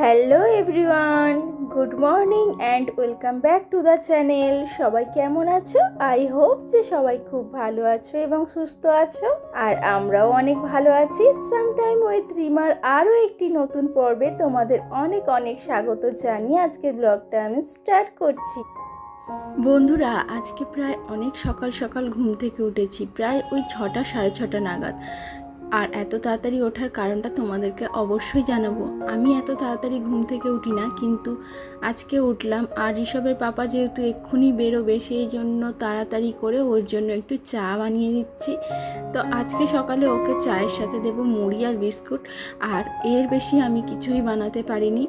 Hello everyone, good morning and welcome back to the channel. সবাই কেমন আছো? I hope যে সবাই খুব ভালো আছো এবং সুস্থ আছো, আর আমরাও অনেক ভালো আছি। সামটাইম উইথ রিমার আরও একটি নতুন পর্বে তোমাদের অনেক অনেক স্বাগত জানিয়ে আজকের ব্লগটা আমি স্টার্ট করছি। বন্ধুরা, আজকে প্রায় অনেক সকাল সকাল ঘুম থেকে উঠেছি, প্রায় ওই 6টা সাড়ে 6টা নাগাদ। আর এত তাড়াতাড়ি ওঠার কারণটা তোমাদেরকে অবশ্যই জানাবো। আমি এত তাড়াতাড়ি ঘুম থেকে উঠি না, কিন্তু আজকে উঠলাম। আর ঋষভের পাপা যেহেতু এক্ষুনি বেরোবে, সেই জন্য তাড়াতাড়ি করে ওর জন্য একটু চা বানিয়ে দিচ্ছি। তো আজকে সকালে ওকে চায়ের সাথে দেবো মুড়ি আর বিস্কুট, আর এর বেশি আমি কিছুই বানাতে পারিনি।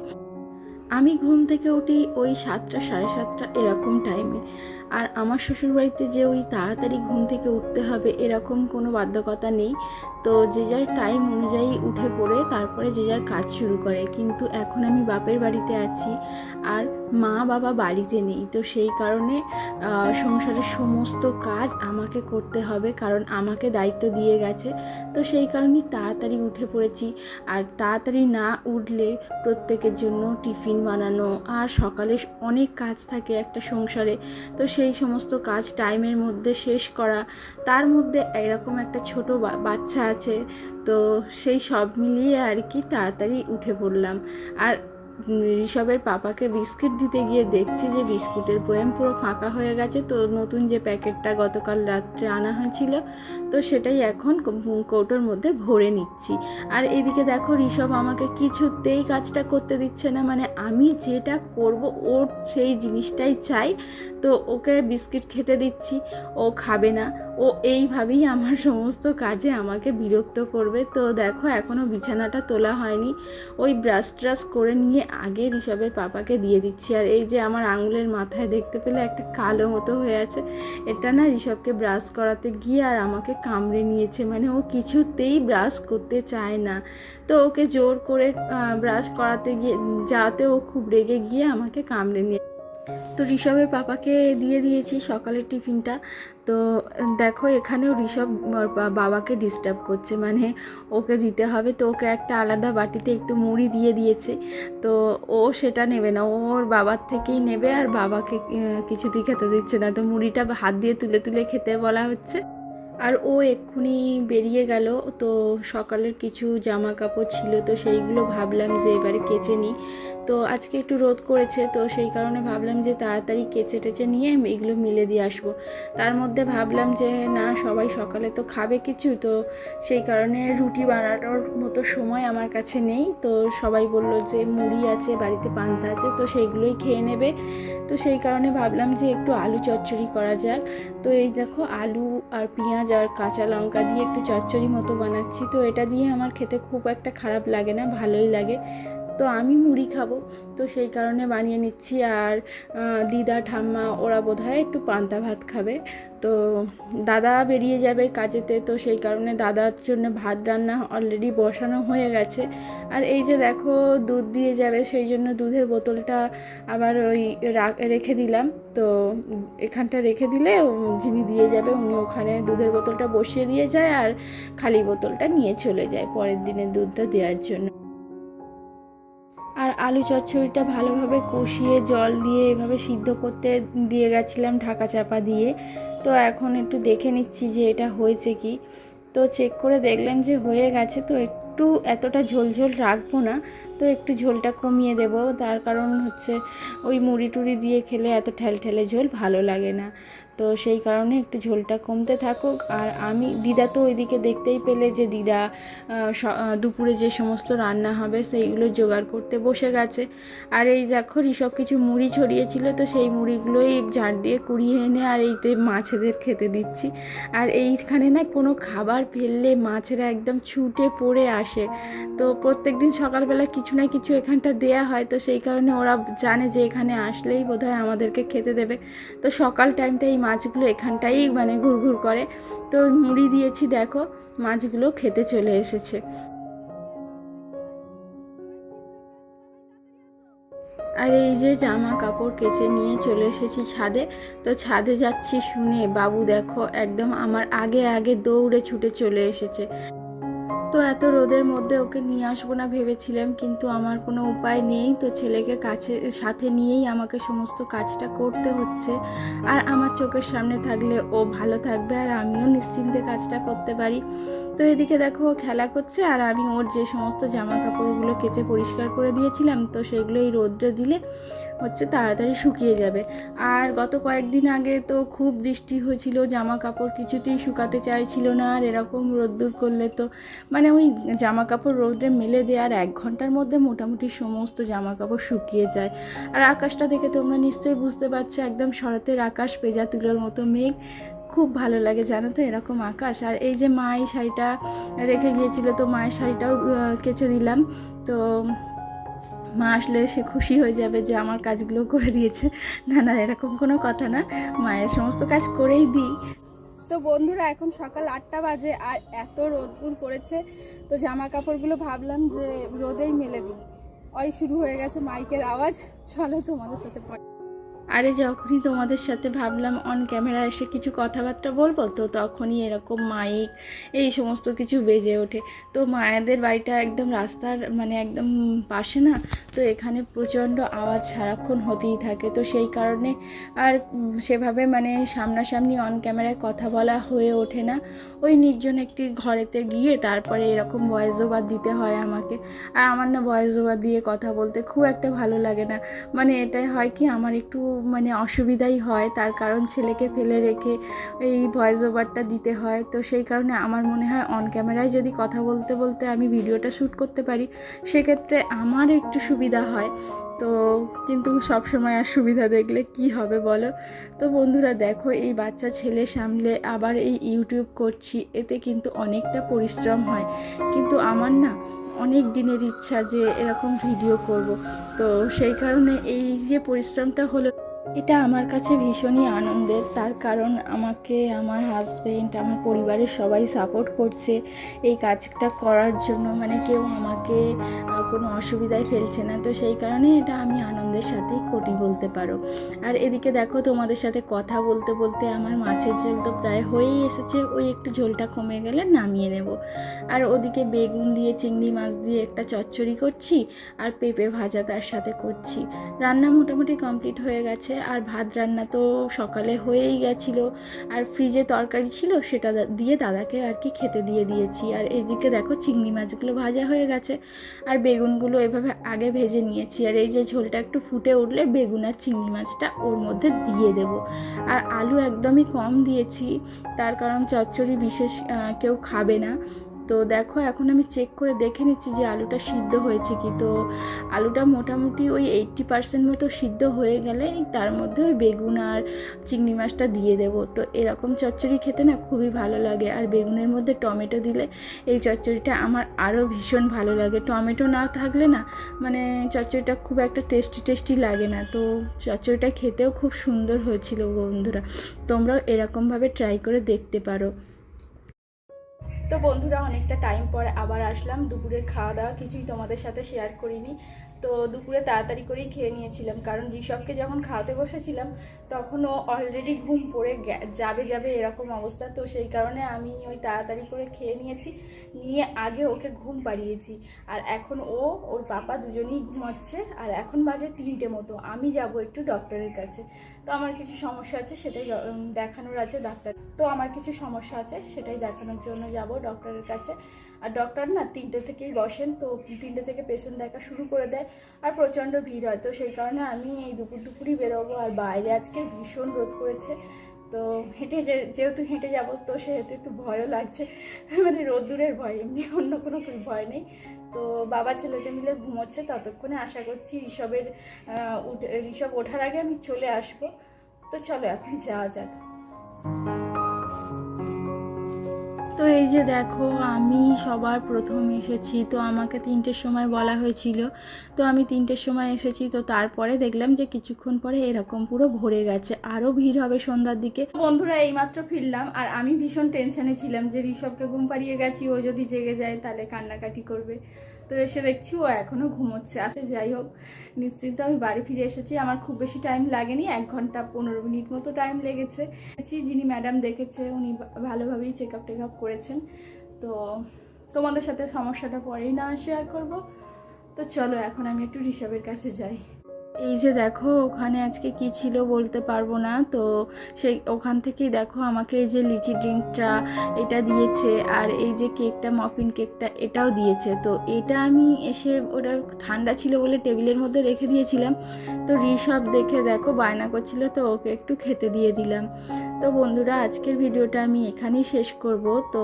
আমি ঘুম থেকে উঠি ওই 7টা সাড়ে 7টা এরকম টাইমে। আর আমার শ্বশুরবাড়িতে যে ওই তাড়াতাড়ি ঘুম থেকে উঠতে হবে এরকম কোনো বাধ্যকতা নেই। তো যে যার টাইম অনুযায়ী উঠে পড়ে তারপরে যে যার কাজ শুরু করে। কিন্তু এখন আমি বাপের বাড়িতে আছি আর মা বাবা বাড়িতে নেই, তো সেই কারণে সংসারের সমস্ত কাজ আমাকে করতে হবে, কারণ আমাকে দায়িত্ব দিয়ে গেছে। তো সেই কারণেই তাড়াতাড়ি উঠে পড়েছি। আর তাড়াতাড়ি না উঠলে প্রত্যেকের জন্য টিফিন বানানো, আর সকালে অনেক কাজ থাকে একটা সংসারে, তো সেই সমস্ত কাজ টাইমের মধ্যে শেষ করা। তার মধ্যে এরকম একটা ছোট বাচ্চা আছে, তো সেই সব মিলিয়ে আর কি তাড়াতাড়ি উঠে পড়লাম। আর ঋষভের পাপাকে বিস্কিট দিতে গিয়ে দেখছি যে বিস্কুটের বয়াম পুরো ফাঁকা হয়ে গেছে। তো নতুন যে প্যাকেটটা গতকাল রাত্রে আনা হয়েছিল, তো সেটাই এখন কৌটোর মধ্যে ভরে নিচ্ছি। আর এদিকে দেখো, ঋষভ আমাকে কিছুতেই কাজটা করতে দিচ্ছে না, মানে আমি যেটা করব ওর সেই জিনিসটাই চাই। তো ওকে বিস্কিট খেতে দিচ্ছি, ও খাবে না। ও এইভাবেই আমার সমস্ত কাজে আমাকে বিরক্ত করবে। তো দেখো, এখনও বিছানাটা তোলা হয়নি। ওই ব্রাশ ট্রাশ করে নিয়ে আগে ঋষভের পাপাকে দিয়ে দিচ্ছি। আর এই যে আমার আঙুলের মাথায় দেখতে পেলে একটা কালো মতো হয়ে আছে, এটা না ঋষভকে ব্রাশ করাতে গিয়ে আর আমাকে কামড়ে নিয়েছে, মানে ও কিছুতেই ব্রাশ করতে চায় না। তো ওকে জোর করে ব্রাশ করাতে গিয়ে যাতে ও খুব রেগে গিয়ে আমাকে কামড়ে নিয়ে। তো ঋষভের পাপাকে দিয়ে দিয়েছি সকালের টিফিনটা। তো দেখো, এখানেও ঋষভ বাবাকে ডিস্টার্ব করছে, মানে ওকে দিতে হবে। তো ওকে একটা আলাদা বাটিতে একটু মুড়ি দিয়ে দিয়েছে, তো ও সেটা নেবে না, ওর বাবার থেকেই নেবে। আর বাবাকে কিছুতেই খেতে দিচ্ছে না, তো মুড়িটা হাত দিয়ে তুলে তুলে খেতে বলা হচ্ছে। আর ও এক্ষুনি বেরিয়ে গেল। তো সকালের কিছু জামা কাপড় ছিল, তো সেইগুলো ভাবলাম যে এবারে কেচে নিই। তো আজকে একটু রোদ করেছে, তো সেই কারণে ভাবলাম যে তাড়াতাড়ি কেচে টেচে নিয়ে এগুলো মিলে দিয়ে আসবো। তার মধ্যে ভাবলাম যে না, সবাই সকালে তো খাবে কিছু, তো সেই কারণে রুটি বানানোর মতো সময় আমার কাছে নেই। তো সবাই বলল যে মুড়ি আছে বাড়িতে, পান্তা আছে, তো সেইগুলোই খেয়ে নেবে। তো সেই কারণে ভাবলাম যে একটু আলু চচ্চড়ি করা যাক। তো এই দেখো, আলু আর পেঁয়াজ আর কাঁচা লঙ্কা দিয়ে একটু চচ্চড়ি মতো বানাচ্ছি। তো এটা দিয়ে আমার খেতে খুব একটা খারাপ লাগে না, ভালোই লাগে। তো আমি মুড়ি খাবো, তো সেই কারণে বানিয়ে নিচ্ছি। আর দিদা ঠাম্মা ওরা বোধহয় একটু পান্তা ভাত খাবে। তো দাদা বেরিয়ে যাবে কাজেতে, তো সেই কারণে দাদার জন্য ভাত রান্না অলরেডি বসানো হয়ে গেছে। আর এই যে দেখো, দুধ দিয়ে যাবে, সেই জন্য দুধের বোতলটা আবার ওই রেখে দিলাম। তো এখানটা রেখে দিলে যিনি দিয়ে যাবে উনি ওখানে দুধের বোতলটা বসিয়ে দিয়ে যায়, আর খালি বোতলটা নিয়ে চলে যায় পরের দিনে দুধটা দেওয়ার জন্য। আর আলু চচ্চড়িটা ভালোভাবে কষিয়ে জল দিয়ে এভাবে সিদ্ধ করতে দিয়ে গেছিলাম ঢাকা চাপা দিয়ে। তো এখন একটু দেখে নিচ্ছি যে এটা হয়েছে কি। তো চেক করে দেখলাম যে হয়ে গেছে। তো একটু এতটা ঝোল ঝোল রাখবো না, তো একটু ঝোলটা কমিয়ে দেব। তার কারণ হচ্ছে ওই মুড়ি টুড়ি দিয়ে খেলে এত ঠেলঠেলে ঝোল ভালো লাগে না, তো সেই কারণে একটু ঝোলটা কমতে থাকুক। আর আমি দিদা তো ওইদিকে দেখতেই পেলে যে দিদা দুপুরে যে সমস্ত রান্না হবে সেইগুলো জোগাড় করতে বসে গেছে। আর এই দেখো, ঋষভ কিছু মুড়ি ছড়িয়েছিল, তো সেই মুড়িগুলোই ঝাড় দিয়ে কুড়িয়ে এনে আর এইতে মাছেদের খেতে দিচ্ছি। আর এইখানে না কোনো খাবার ফেললে মাছেরা একদম ছুটে পড়ে আসে। তো প্রত্যেক দিন সকালবেলা কিছু না কিছু এখানটা দেয়া হয়, তো সেই কারণে ওরা জানে যে এখানে আসলেই বোধহয় আমাদেরকে খেতে দেবে। তো সকাল টাইমটা এই মাছগুলো এখানটাই মানে ঘুরঘুর করে। তো মুড়ি দিয়েছি, দেখো মাছগুলো খেতে চলে এসেছে। আর এই যে জামা কাপড় কেচে নিয়ে চলে এসেছি ছাদে। তো ছাদে যাচ্ছি শুনে বাবু দেখো একদম আমার আগে আগে দৌড়ে ছুটে চলে এসেছে। তো এত রোদের মধ্যে ওকে নিয়ে আসবো না ভেবেছিলাম, কিন্তু আমার কোনো উপায় নেই। তো ছেলেকে সাথে নিয়েই আমাকে সমস্ত কাজটা করতে হচ্ছে। আর আমার চোখের সামনে থাকলে ও ভালো থাকবে আর আমিও নিশ্চিন্তে কাজটা করতে পারি। তো এদিকে দেখো ও খেলা করছে আর আমি ওর যে সমস্ত জামা কাপড়গুলো কেচে পরিষ্কার করে দিয়েছিলাম, তো সেগুলো এই রোদ্রে দিলে তাড়াতাড়ি শুকিয়ে যাবে। আর গত কয়েকদিন আগে তো খুব বৃষ্টি হয়েছিল, জামা কাপড় কিছুতেই শুকাতে চাইছিল না। আর এরকম রোদ্দুর করলে তো ওই জামা কাপড় রোদ্রে মেলে দেওয়ার 1 ঘন্টার মধ্যে মোটামুটি সমস্ত জামা কাপড় শুকিয়ে যায়। আর আকাশটা দেখে তোমরা নিশ্চয়ই বুঝতে পারছো, একদম শরতের আকাশ, পেঁজা তুলোর মতো মেঘ। খুব ভালো লাগে জানো তো এরকম আকাশ। আর এই যে মা এই শাড়িটা রেখে গিয়েছিল, তো মায়ের শাড়িটাও কেচে দিলাম। তো মা আসলে সে খুশি হয়ে যাবে যে আমার কাজগুলো করে দিয়েছে। না না, এরকম কোনো কথা না, মায়ের সমস্ত কাজ করেই দিই। তো বন্ধুরা এখন সকাল 8টা বাজে আর এত রোদ্দুর পড়েছে, তো জামা কাপড়গুলো ভাবলাম যে রোদেই মেলে দিই। ওই শুরু হয়ে গেছে মাইকের আওয়াজ, চলো তোমাদের সাথে পড়ে। আরে যখনই তোমাদের সাথে ভাবলাম অন ক্যামেরা এসে কিছু কথাবার্তা বলবো, তো তখনই এরকম মাইক এই সমস্ত কিছু বেজে ওঠে। তো মায়েদের বাড়িটা একদম রাস্তার একদম পাশে না, তো এখানে প্রচণ্ড আওয়াজ সারাক্ষণ হতেই থাকে। তো সেই কারণে আর সেভাবে সামনাসামনি অন ক্যামেরায় কথা বলা হয়ে ওঠে না। ওই নির্জন একটি ঘরেতে গিয়ে তারপরে এরকম ভয়েস ওভার দিতে হয় আমাকে। আর আমার না ভয়েস ওভার দিয়ে কথা বলতে খুব একটা ভালো লাগে না। এটাই হয় কি, আমার একটু অসুবিধাই হয়, তার কারণ ছেলেকে ফেলে রেখে এই ভয়েস ওভারটা দিতে হয়। তো সেই কারণে আমার মনে হয় অন ক্যামেরায় যদি কথা বলতে বলতে আমি ভিডিওটা শ্যুট করতে পারি, সেক্ষেত্রে আমার একটু সুবিধা হয়। তো কিন্তু সব সময় আর সুবিধা দেখলে কি হবে বলো। তো বন্ধুরা দেখো, এই বাচ্চা ছেলে সামলে আবার এই ইউটিউব করছি, এতে কিন্তু অনেকটা পরিশ্রম হয়। কিন্তু আমার না অনেক দিনের ইচ্ছা যে এরকম ভিডিও করব। তো সেই কারণে এই যে পরিশ্রমটা হলো, এটা আমার কাছে ভীষণই আনন্দের। তার কারণ আমাকে আমার হাজবেন্ড, আমার পরিবারের সবাই সাপোর্ট করছে এই কাজটা করার জন্য। কেউ আমাকে কোনো অসুবিধায় ফেলছে না। তো সেই কারণে এটা আমি আনন্দের সাথেই করি বলতে পারো। আর এদিকে দেখো, তোমাদের সাথে কথা বলতে বলতে আমার মাছের ঝোল তো প্রায় হয়েই এসেছে, ওই একটু ঝোলটা কমে গেলে নামিয়ে নেব। আর ওদিকে বেগুন দিয়ে চিংড়ি মাছ দিয়ে একটা চচ্চড়ি করছি আর পেঁপে ভাজা তার সাথে করছি। রান্না মোটামুটি কমপ্লিট হয়ে গেছে। আর ভাত রান্না তো সকালে হয়েই গেছিলো, আর ফ্রিজে তরকারি ছিল সেটা দিয়ে দাদাকে আর কি খেতে দিয়ে দিয়েছি। আর এদিকে দেখো চিংড়ি মাছগুলো ভাজা হয়ে গেছে আর বেগুনগুলো এভাবে আগে ভেজে নিয়েছি। আর এই যে ঝোলটা একটু ফুটে উঠলে বেগুন আর চিংড়ি মাছটা ওর মধ্যে দিয়ে দেব। আর আলু একদমই কম দিয়েছি, তার কারণ চচ্চড়ি বিশেষ কেউ খাবে না। তো দেখো এখন আমি চেক করে দেখে নিচ্ছি যে আলুটা সিদ্ধ হয়েছে কি। তো আলুটা মোটামুটি ওই 80% মতো সিদ্ধ হয়ে গেলে তার মধ্যে ওই বেগুন আর চিংড়ি মাছটা দিয়ে দেবো। তো এরকম চচ্চড়ি খেতে না খুবই ভালো লাগে। আর বেগুনের মধ্যে টমেটো দিলে এই চচ্চড়িটা আমার আরও ভীষণ ভালো লাগে। টমেটো না থাকলে না চচ্চড়িটা খুব একটা টেস্টি লাগে না। তো চচ্চড়িটা খেতেও খুব সুন্দর হয়েছিল বন্ধুরা, তোমরাও এরকমভাবে ট্রাই করে দেখতে পারো। তো বন্ধুরা অনেকটা টাইম পরে আবার আসলাম। দুপুরের খাওয়া দাওয়া কিছুই তোমাদের সাথে শেয়ার করিনি। তো দুপুরে তাড়াতাড়ি করেই খেয়ে নিয়েছিলাম, কারণ ঋষভকে যখন খাওয়াতে বসেছিলাম তখন ও অলরেডি ঘুম পড়ে যাবে এরকম অবস্থা। তো সেই কারণে আমি ওই তাড়াতাড়ি করে খেয়ে নিয়ে আগে ওকে ঘুম পাড়িয়েছি। আর এখন ওর পাপা দুজনেই ঘুমাচ্ছে। আর এখন বাজে 3টে মতো, আমি যাব একটু ডক্টরের কাছে। তো আমার কিছু সমস্যা আছে, সেটাই দেখানোর আছে ডাক্তার। তো আমার কিছু সমস্যা আছে সেটাই দেখানোর জন্য যাব ডক্টরের কাছে। আর ডক্টর না 3টে থেকেই বসেন, তো 3টে থেকে পেশেন্ট দেখা শুরু করে দেয় আর প্রচণ্ড ভিড় হয়। তো সেই কারণে আমি এই দুপুরই বেরোবো। আর বাইরে আজকে ভীষণ রোদ করেছে, তো যেহেতু হেঁটে যাব, তো সেহেতু একটু ভয়ও লাগছে। রোদ্দুরের ভয়, এমনি অন্য কোনো ভয় নেই। তো বাবা ছেলেতে মিলে ঘুমোচ্ছে, ততক্ষণে আশা করছি ঋষভ ওঠার আগে আমি চলে আসব। তো চলো এখন যাওয়া যাক। তো এই যে দেখো, আমি সবার প্রথম এসেছি। তো আমাকে 3টের সময় বলা হয়েছিল, তো আমি 3টের সময় এসেছি। তো তারপরে দেখলাম যে কিছুক্ষণ পরে এরকম পুরো ভরে গেছে, আরও ভিড় হবে সন্ধ্যার দিকে। বন্ধুরা এইমাত্র ফিরলাম আর আমি ভীষণ টেনশনে ছিলাম যে ঋষভকে ঘুম পাড়িয়ে গেছি, ও যদি জেগে যায় তাহলে কান্নাকাটি করবে। তো এসে দেখছি ও এখনও ঘুমোচ্ছে। যাই হোক, নিশ্চিন্ত আমি বাড়ি ফিরে এসেছি। আমার খুব বেশি টাইম লাগেনি, 1 ঘন্টা 15 মিনিট মতো টাইম লেগেছে। যিনি ম্যাডাম দেখেছে উনি ভালোভাবেই চেক আপ করেছেন। তো তোমাদের সাথে সমস্যাটা পরেই না শেয়ার করব। তো চলো এখন আমি একটু ঋষভের কাছে যাই। এই যে দেখো ওখানে আজকে কি ছিল বলতে পারবো না, তো সেই ওখান থেকেই দেখো আমাকে এই যে লিচি ড্রিঙ্কটা এটা দিয়েছে, আর এই যে কেকটা মফিন কেকটা এটাও দিয়েছে। তো এটা আমি এসে ওটা ঠান্ডা ছিল বলে টেবিলের মধ্যে রেখে দিয়েছিলাম। তো ঋষভ দেখে দেখো বায়না করছিল, তো ওকে একটু খেতে দিয়ে দিলাম। তো বন্ধুরা আজকের ভিডিওটা আমি এখানেই শেষ করব। তো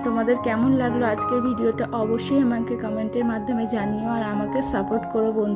তোমাদের কেমন লাগলো আজকের ভিডিওটা অবশ্যই আমাকে কমেন্টের মাধ্যমে জানিও, আর আমাকে সাপোর্ট করো বন্ধু।